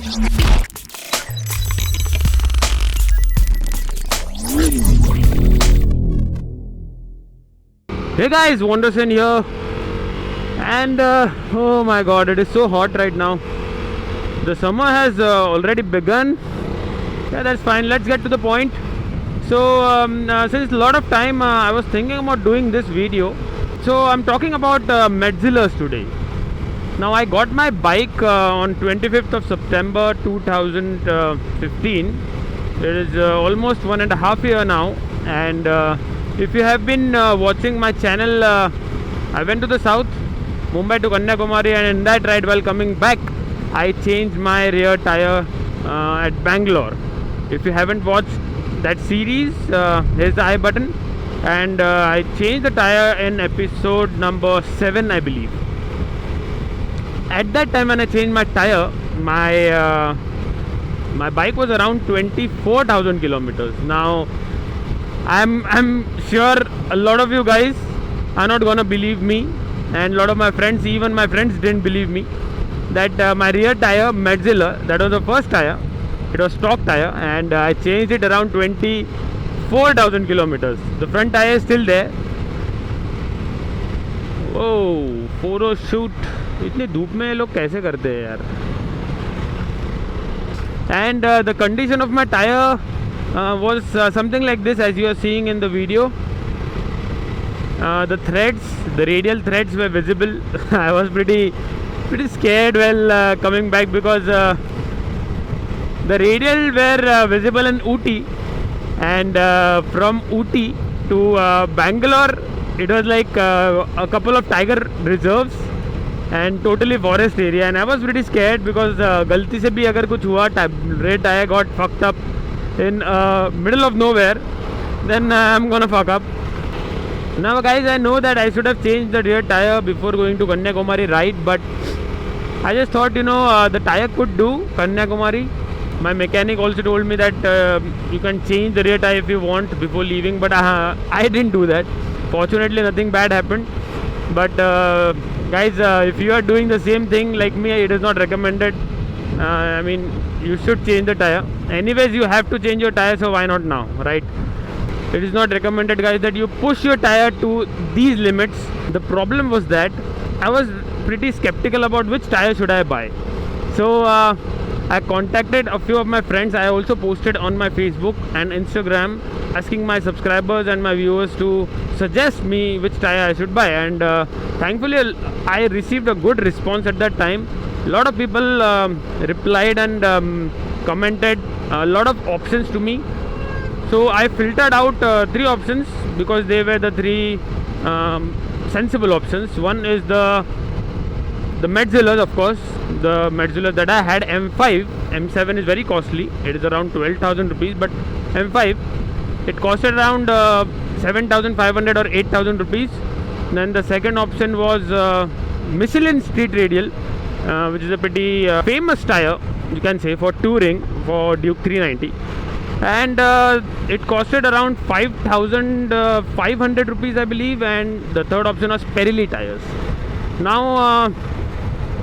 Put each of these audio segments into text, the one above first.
Hey guys, Wonderson here, and oh my god, it is so hot right now. The summer has already begun. Yeah, that's fine. Let's get to the point. So since a lot of time I was thinking about doing this video, so I'm talking about Metzeler's today. Now I got my bike on 25th of September 2015. It is almost 1.5 years now, and if you have been watching my channel, I went to the south, Mumbai to Kanyakumari, and in that ride while coming back, I changed my rear tire at Bangalore. If you haven't watched that series, here's the I button, and I changed the tire in episode number 7, I believe. At that time when I changed my tire, my bike was around 24,000 kilometers. Now I'm sure a lot of you guys are not gonna believe me, and a lot of my friends, even my friends, didn't believe me that my rear tire, Metzeler, that was the first tire. It was stock tire, and I changed it around 24,000 kilometers. The front tire is still there. Oh, photo shoot. इतनी धूप में लोग कैसे करते हैं यार. And the condition of my tire was something like this, as you are seeing in the video. The threads, the radial threads were visible. I was pretty scared while coming back, because the radial were visible in Ooty, and from Ooty to Bangalore, it was like a couple of tiger reserves and totally forest area, and I was pretty scared because galti se bhi agar kuch hua, rear tire got fucked up in middle of nowhere, then I'm gonna fuck up. Now guys, I know that I should have changed the rear tire before going to Kanyakumari ride, but I just thought, the tire could do Kanyakumari. My mechanic also told me that you can change the rear tire if you want before leaving, but I didn't do that. Fortunately, nothing bad happened. But guys, if you are doing the same thing like me, it is not recommended. I mean, you should change the tire. Anyways, you have to change your tire, so why not now, right? It is not recommended, guys, that you push your tire to these limits. The problem was that I was pretty skeptical about which tire should I buy. So I contacted a few of my friends. I also posted on my Facebook and Instagram asking my subscribers and my viewers to suggest me which tire I should buy, and thankfully I received a good response at that time. A lot of people replied and commented a lot of options to me. So I filtered out 3 options, because they were the 3 sensible options. One is the Metzeler, of course. The Metzeler that I had, M5. M7 is very costly. It is around 12,000 rupees, but M5, it costed around 7,500 or 8,000 rupees. Then the second option was Michelin Street Radial, which is a pretty famous tire, you can say, for touring, for Duke 390. And it costed around 5,500 rupees, I believe. And the third option was Pirelli tires. Now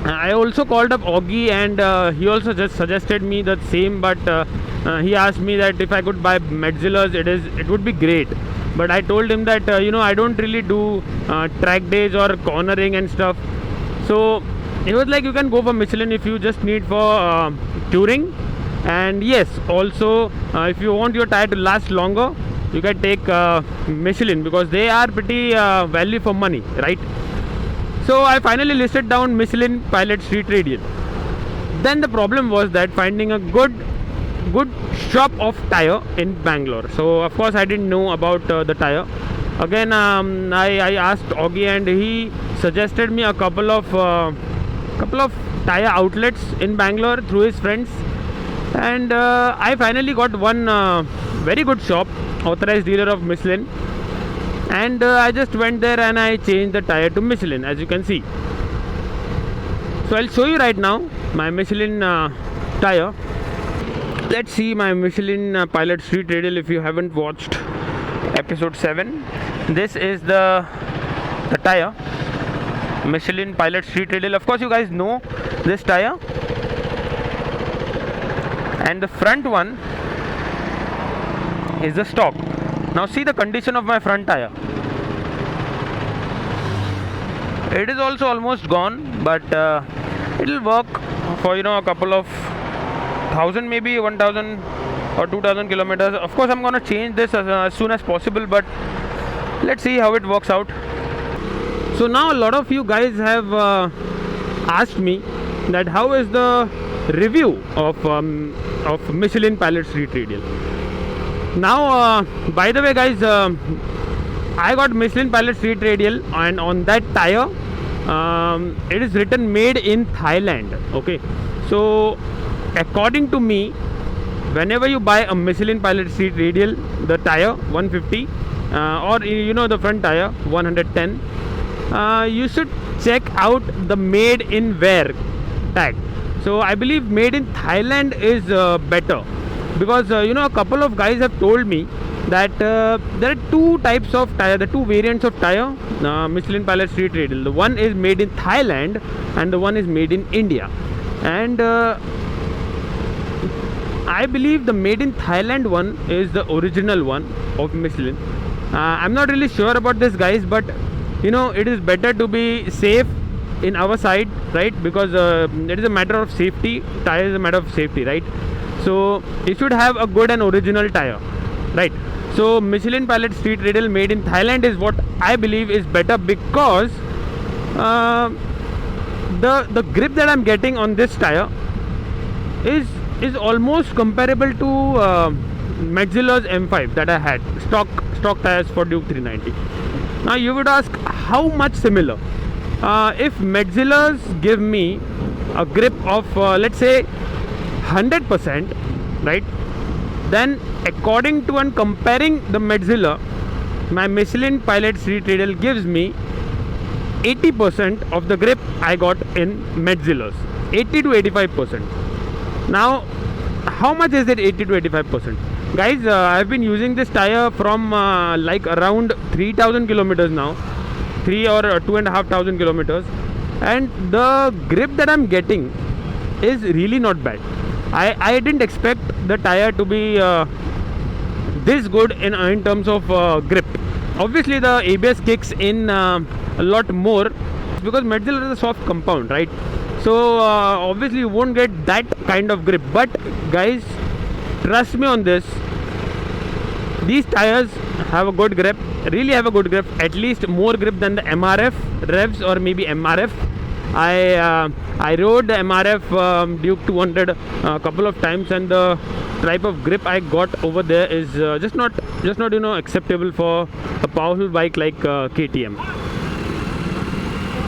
I also called up Augie, and he also just suggested me the same, but he asked me that if I could buy Metzelers, it would be great. But I told him that I don't really do track days or cornering and stuff. So he was like, you can go for Michelin if you just need for touring. And yes, also if you want your tire to last longer, you can take Michelin, because they are pretty value for money, right? So I finally listed down Michelin Pilot Street Radial. Then the problem was that finding a good shop of tire in Bangalore. So of course I didn't know about the tire. Again, I asked Augie, and he suggested me a couple of tire outlets in Bangalore through his friends. And I finally got one very good shop, authorized dealer of Michelin, and I just went there and I changed the tire to Michelin, as you can see. So I'll show you right now my Michelin tire. Let's see my Michelin Pilot Street Radial. If you haven't watched episode 7, this is the tire, Michelin Pilot Street Radial. Of course you guys know this tire. and the front one is the stock. Now see the condition of my front tire. It is also almost gone, but it will work for a couple of thousand, maybe 1000 or 2000 kilometers. Of course I'm gonna change this as soon as possible, but let's see how it works out. So now a lot of you guys have asked me that how is the review of Michelin Pilot Street Radial. Now by the way guys, I got Michelin Pilot Street Radial, and on that tire it is written made in Thailand. Okay, so according to me, whenever you buy a Michelin Pilot Street Radial, the tire 150 or the front tire 110, you should check out the made in where tag. So I believe made in Thailand is better, because a couple of guys have told me that there are two types of tire, the two variants of tire, Michelin Pilot Street Radial. The one is made in Thailand and the one is made in India, and I believe the made in Thailand one is the original one of Michelin. I'm not really sure about this guys, but it is better to be safe in our side, right? Because it is a matter of safety. Tire is a matter of safety, right? So you should have a good and original tire, right? So Michelin Pilot Street Radial made in Thailand is what I believe is better, because the grip that I'm getting on this tire is almost comparable to Metzeler's M5 that I had, stock tires for Duke 390. Now you would ask, how much similar? If Metzeler's give me a grip of let's say 100%, right, then according to and comparing the Metzeler, my Michelin Pilot Street Radial gives me 80% of the grip I got in Metzeler's, 80 to 85%. Now how much is it 80 to 85%? Guys, I've been using this tire from like around 3000 kilometers now, 3 or 2,500 kilometers, and the grip that I'm getting is really not bad. I didn't expect the tire to be this good in terms of grip. Obviously the ABS kicks in a lot more because Metzeler is a soft compound, right? So obviously you won't get that kind of grip, but guys, trust me on this, these tires have a good grip, really have a good grip, at least more grip than the MRF revs or maybe MRF. I rode the MRF Duke 200 a couple of times, and the type of grip I got over there is just not acceptable for a powerful bike like KTM.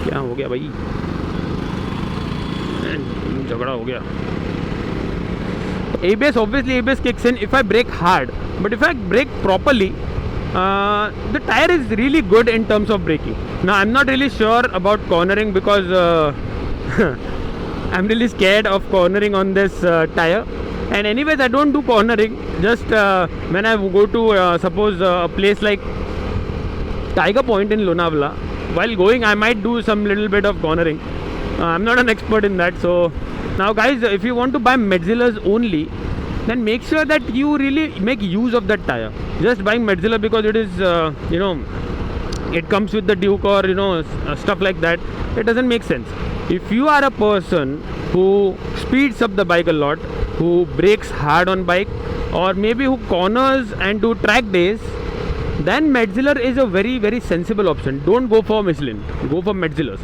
क्या हो गया भाई, झगड़ा हो गया. ABS, obviously ABS kicks in if I brake hard, but if I brake properly, the tire is really good in terms of braking. Now I'm not really sure about cornering, because I'm really scared of cornering on this tire. And anyways, I don't do cornering. Just when I go to suppose a place like Tiger Point in Lonavala, while going I might do some little bit of cornering. I'm not an expert in that. So now guys, if you want to buy Metzeler's only, then make sure that you really make use of that tire. Just buying Metzeler because it is it comes with the Duke or stuff like that, it doesn't make sense. If you are a person who speeds up the bike a lot, who brakes hard on bike, or maybe who corners and do track days, then Metzeler is a very very sensible option. Don't go for Michelin, go for Metzeler's.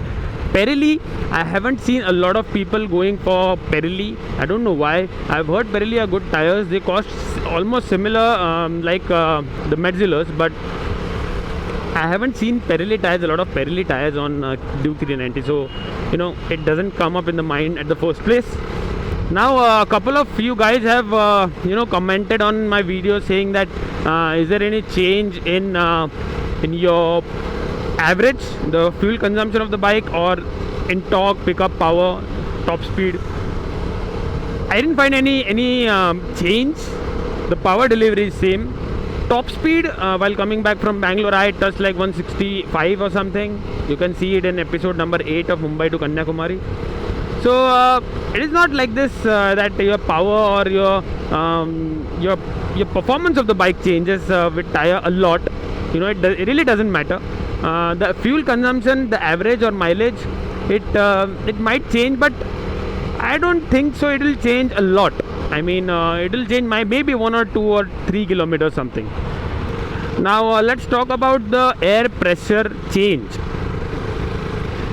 Pirelli, I haven't seen a lot of people going for Pirelli. I don't know why. I've heard Pirelli are good tires. They cost almost similar like the Metzeler's, but I haven't seen Pirelli tires, a lot of Pirelli tires on Duke 390. So it doesn't come up in the mind at the first place. Now a couple of you guys have commented on my video saying that is there any change in your average, the fuel consumption of the bike, or in torque, pickup, power, top speed? I didn't find any change. The power delivery is same. Top speed, while coming back from Bangalore, I touched like 165 or something. You can see it in episode number 8 of Mumbai to Kanyakumari. So it is not like this that your power or your performance of the bike changes with tire a lot. You know, it really doesn't matter. The fuel consumption, the average or mileage, it might change, but I don't think so it will change a lot. I mean, it will change maybe 1 or 2 or 3 kilometers something. Now let's talk about the air pressure change.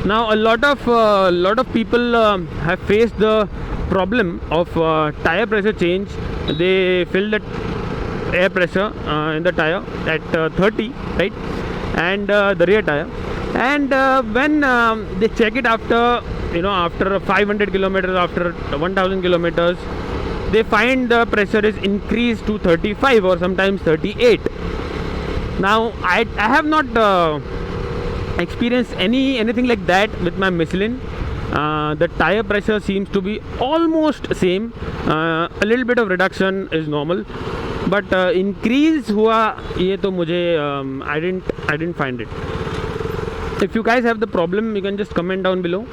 Now a lot of people have faced the problem of tire pressure change. They fill the air pressure in the tire at 30, right, and the rear tire, and when they check it after 500 kilometers, after 1000 kilometers, they find the pressure is increased to 35 or sometimes 38. Now I have not experienced anything like that with my Michelin. The tire pressure seems to be almost same. A little bit of reduction is normal, but increase हुआ ये तो मुझे I didn't find it. If you guys have the problem, you can just comment down below.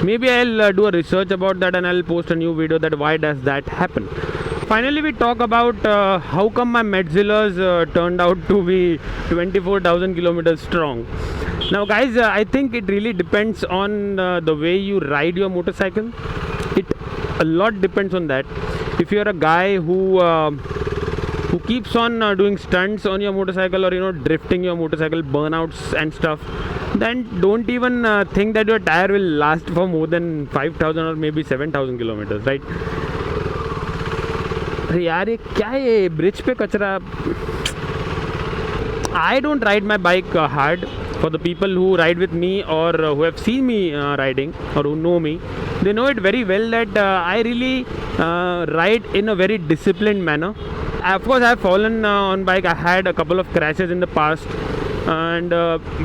Maybe I'll do a research about that and I'll post a new video that why does that happen. Finally, we talk about how come my Metzeler's turned out to be 24,000 kilometers strong. Now guys, I think it really depends on the way you ride your motorcycle. A lot depends on that. If you're a guy who keeps on doing stunts on your motorcycle, or drifting your motorcycle, burnouts and stuff, then don't even think that your tire will last for more than 5,000 or maybe 7,000 kilometers, right? अरे यार ये क्या है, ये bridge पे कचरा. I don't ride my bike hard. For the people who ride with me or who have seen me riding or who know me, they know it very well that I really ride in a very disciplined manner. Of course, I have fallen on bike. I had a couple of crashes in the past, and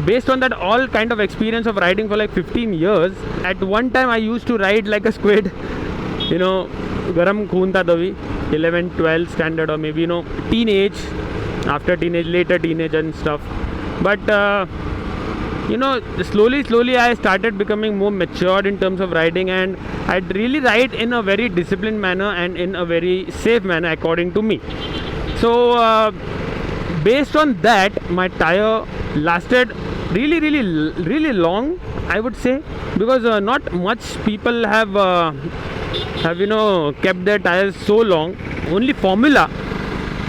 based on that all kind of experience of riding for like 15 years, at one time I used to ride like a squid. Garam khoon tha tabhi, 11, 12 standard, or maybe teenage, after teenage, later teenage and stuff. But slowly I started becoming more matured in terms of riding, and I'd really ride in a very disciplined manner and in a very safe manner according to me. So based on that, my tire lasted really long, I would say, because not much people have kept their tires so long. Only Formula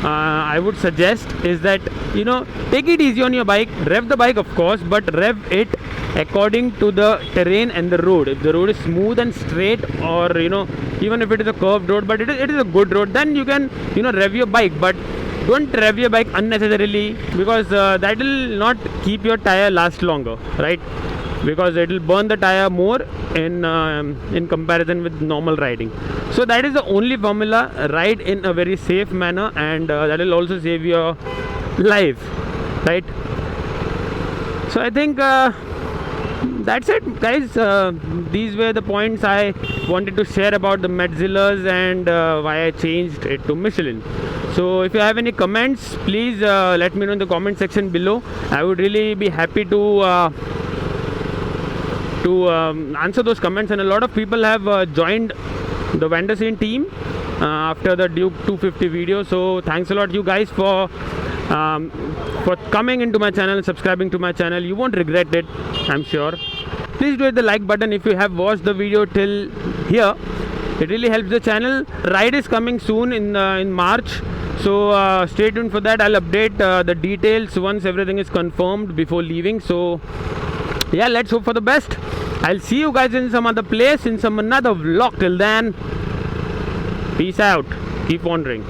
I would suggest is that take it easy on your bike, rev the bike of course, but rev it according to the terrain and the road. If the road is smooth and straight, or even if it is a curved road, but it is a good road, then you can rev your bike. But don't rev your bike unnecessarily, because that will not keep your tire last longer, right? Because it will burn the tire more in comparison with normal riding. So that is the only formula. Ride in a very safe manner, and that will also save your life, right? So I think that's it, guys. These were the points I wanted to share about the Metzeler's and why I changed it to Michelin. So if you have any comments, please let me know in the comment section below. I would really be happy to answer those comments. And a lot of people have joined the Vandersteen team after the Duke 250 video. So thanks a lot, you guys, for coming into my channel and subscribing to my channel. You won't regret it, I'm sure. Please do hit the like button if you have watched the video till here. It really helps the channel. Ride is coming soon in March, so stay tuned for that. I'll update the details once everything is confirmed before leaving. So yeah, let's hope for the best. I'll see you guys in some other place, in some another vlog. Till then, peace out. Keep wandering.